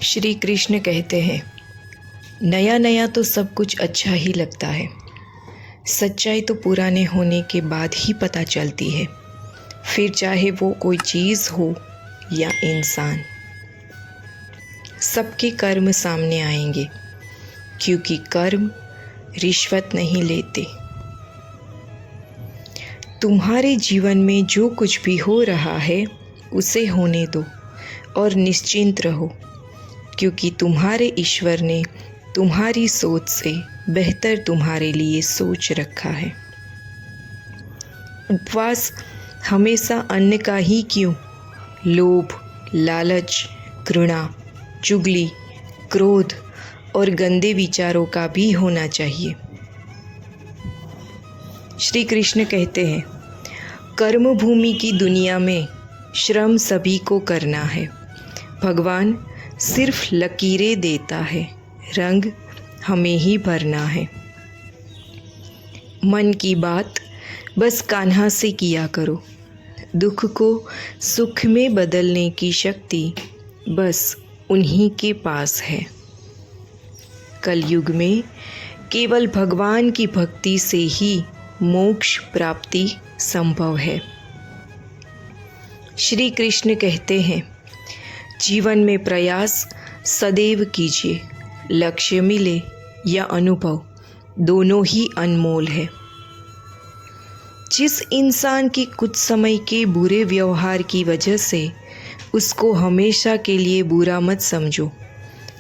श्री कृष्ण कहते हैं, नया नया तो सब कुछ अच्छा ही लगता है। सच्चाई तो पुराने होने के बाद ही पता चलती है, फिर चाहे वो कोई चीज़ हो या इंसान। सबके कर्म सामने आएंगे, क्योंकि कर्म रिश्वत नहीं लेते। तुम्हारे जीवन में जो कुछ भी हो रहा है उसे होने दो और निश्चिंत रहो, क्योंकि तुम्हारे ईश्वर ने तुम्हारी सोच से बेहतर तुम्हारे लिए सोच रखा है। उपवास हमेशा अन्न का ही क्यों, लोभ, लालच, घृणा, चुगली, क्रोध और गंदे विचारों का भी होना चाहिए। श्री कृष्ण कहते हैं, कर्म भूमि की दुनिया में श्रम सभी को करना है। भगवान सिर्फ लकीरें देता है, रंग हमें ही भरना है। मन की बात बस कान्हा से किया करो। दुख को सुख में बदलने की शक्ति बस उन्हीं के पास है। कलयुग में केवल भगवान की भक्ति से ही मोक्ष प्राप्ति संभव है। श्री कृष्ण कहते हैं, जीवन में प्रयास सदैव कीजिए। लक्ष्य मिले या अनुभव, दोनों ही अनमोल है। जिस इंसान की कुछ समय के बुरे व्यवहार की वजह से उसको हमेशा के लिए बुरा मत समझो।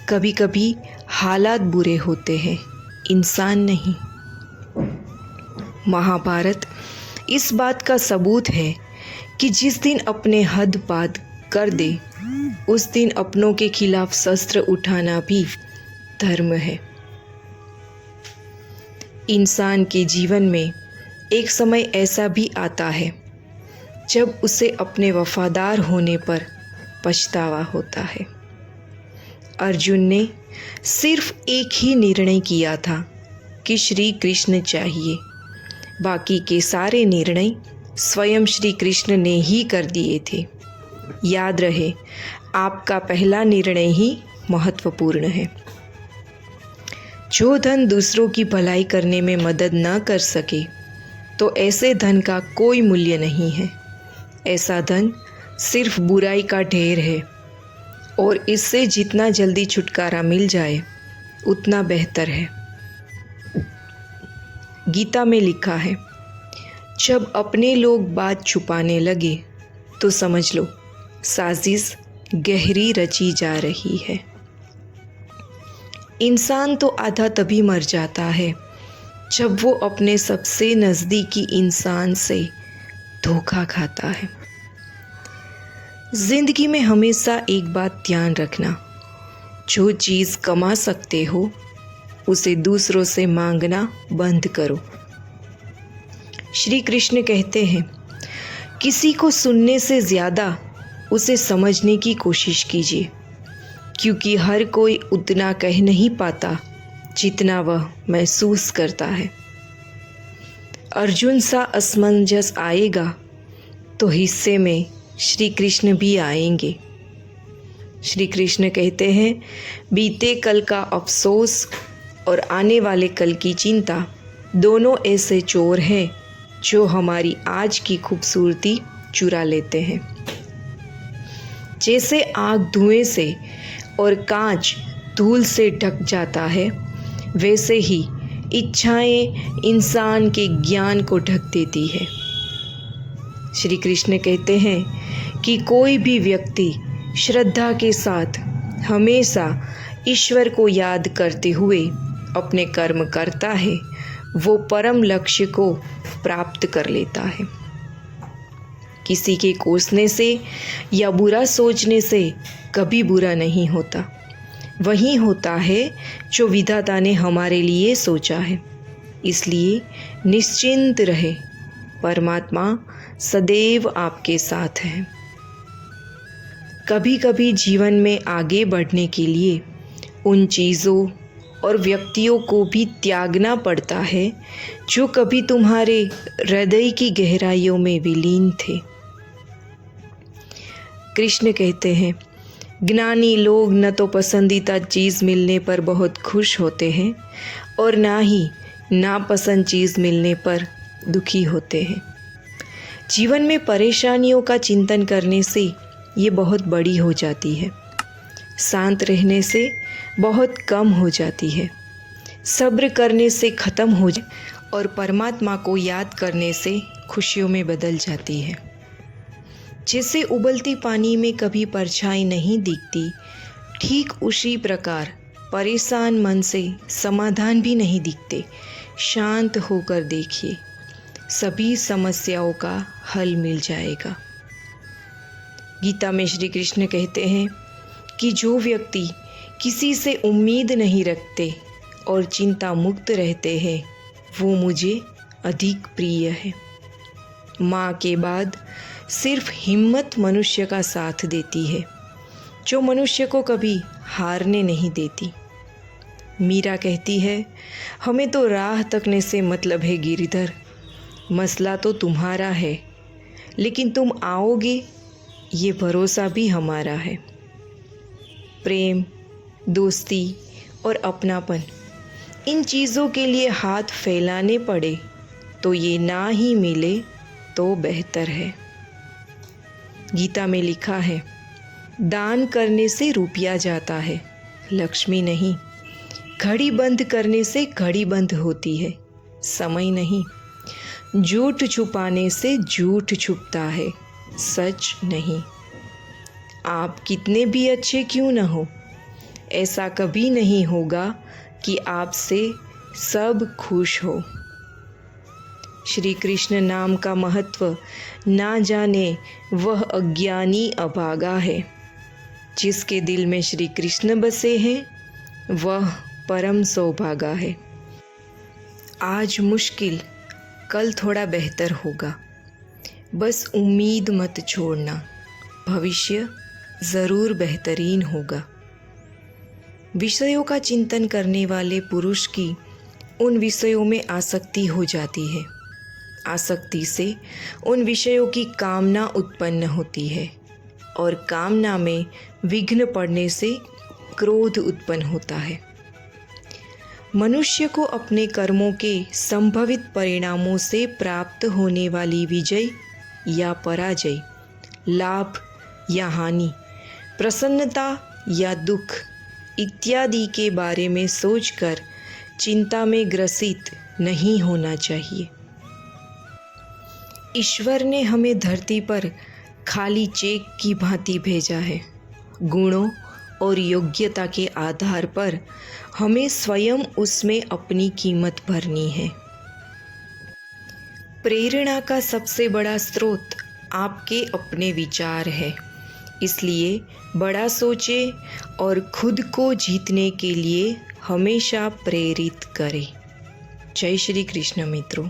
कभी कभी हालात बुरे होते हैं, इंसान नहीं। महाभारत इस बात का सबूत है कि जिस दिन अपने हद पार कर दे उस दिन अपनों के खिलाफ शस्त्र उठाना भी धर्म है। इंसान के जीवन में एक समय ऐसा भी आता है जब उसे अपने वफादार होने पर पछतावा होता है। अर्जुन ने सिर्फ एक ही निर्णय किया था कि श्री कृष्ण चाहिए। बाकी के सारे निर्णय स्वयं श्री कृष्ण ने ही कर दिए थे। याद रहे, आपका पहला निर्णय ही महत्वपूर्ण है। जो धन दूसरों की भलाई करने में मदद न कर सके तो ऐसे धन का कोई मूल्य नहीं है। ऐसा धन सिर्फ बुराई का ढेर है और इससे जितना जल्दी छुटकारा मिल जाए उतना बेहतर है। गीता में लिखा है, जब अपने लोग बात छुपाने लगे तो समझ लो साजिश गहरी रची जा रही है। इंसान तो आधा तभी मर जाता है जब वो अपने सबसे नज़दीकी इंसान से धोखा खाता है। जिंदगी में हमेशा एक बात ध्यान रखना, जो चीज़ कमा सकते हो उसे दूसरों से मांगना बंद करो। श्री कृष्ण कहते हैं, किसी को सुनने से ज़्यादा उसे समझने की कोशिश कीजिए, क्योंकि हर कोई उतना कह नहीं पाता जितना वह महसूस करता है। अर्जुन सा असमंजस आएगा तो हिस्से में श्री कृष्ण भी आएंगे। श्री कृष्ण कहते हैं, बीते कल का अफसोस और आने वाले कल की चिंता दोनों ऐसे चोर हैं जो हमारी आज की खूबसूरती चुरा लेते हैं। जैसे आग धुएं से और कांच धूल से ढक जाता है, वैसे ही इच्छाएं इंसान के ज्ञान को ढक देती है। श्री कृष्ण कहते हैं कि कोई भी व्यक्ति श्रद्धा के साथ हमेशा ईश्वर को याद करते हुए अपने कर्म करता है, वो परम लक्ष्य को प्राप्त कर लेता है। किसी के कोसने से या बुरा सोचने से कभी बुरा नहीं होता। वही होता है जो विधाता ने हमारे लिए सोचा है। इसलिए निश्चिंत रहे, परमात्मा सदैव आपके साथ है। कभी कभी जीवन में आगे बढ़ने के लिए उन चीज़ों और व्यक्तियों को भी त्यागना पड़ता है जो कभी तुम्हारे हृदय की गहराइयों में विलीन थे। कृष्ण कहते हैं, ज्ञानी लोग न तो पसंदीदा चीज़ मिलने पर बहुत खुश होते हैं और ना ही नापसंद चीज़ मिलने पर दुखी होते हैं। जीवन में परेशानियों का चिंतन करने से ये बहुत बड़ी हो जाती है, शांत रहने से बहुत कम हो जाती है, सब्र करने से ख़त्म हो जाए और परमात्मा को याद करने से खुशियों में बदल जाती है। जैसे उबलती पानी में कभी परछाई नहीं दिखती, ठीक उसी प्रकार परेशान मन से समाधान भी नहीं दिखते। शांत होकर देखिए, सभी समस्याओं का हल मिल जाएगा। गीता में श्री कृष्ण कहते हैं कि जो व्यक्ति किसी से उम्मीद नहीं रखते और चिंता मुक्त रहते हैं, वो मुझे अधिक प्रिय है। माँ के बाद सिर्फ हिम्मत मनुष्य का साथ देती है, जो मनुष्य को कभी हारने नहीं देती। मीरा कहती है, हमें तो राह तकने से मतलब है गिरधर, मसला तो तुम्हारा है, लेकिन तुम आओगे ये भरोसा भी हमारा है। प्रेम, दोस्ती और अपनापन, इन चीज़ों के लिए हाथ फैलाने पड़े तो ये ना ही मिले तो बेहतर है। गीता में लिखा है, दान करने से रुपया जाता है, लक्ष्मी नहीं। घड़ी बंद करने से घड़ी बंद होती है, समय नहीं। झूठ छुपाने से झूठ छुपता है, सच नहीं। आप कितने भी अच्छे क्यों न हो, ऐसा कभी नहीं होगा कि आपसे सब खुश हो। श्री कृष्ण नाम का महत्व ना जाने वह अज्ञानी अभागा है। जिसके दिल में श्री कृष्ण बसे हैं वह परम सौभागा है। आज मुश्किल, कल थोड़ा बेहतर होगा, बस उम्मीद मत छोड़ना, भविष्य ज़रूर बेहतरीन होगा। विषयों का चिंतन करने वाले पुरुष की उन विषयों में आसक्ति हो जाती है। आसक्ति से उन विषयों की कामना उत्पन्न होती है और कामना में विघ्न पड़ने से क्रोध उत्पन्न होता है। मनुष्य को अपने कर्मों के संभवित परिणामों से प्राप्त होने वाली विजय या पराजय, लाभ या हानि, प्रसन्नता या दुख इत्यादि के बारे में सोचकर चिंता में ग्रसित नहीं होना चाहिए। ईश्वर ने हमें धरती पर खाली चेक की भांति भेजा है। गुणों और योग्यता के आधार पर हमें स्वयं उसमें अपनी कीमत भरनी है। प्रेरणा का सबसे बड़ा स्रोत आपके अपने विचार है, इसलिए बड़ा सोचें और खुद को जीतने के लिए हमेशा प्रेरित करें। जय श्री कृष्ण मित्रों।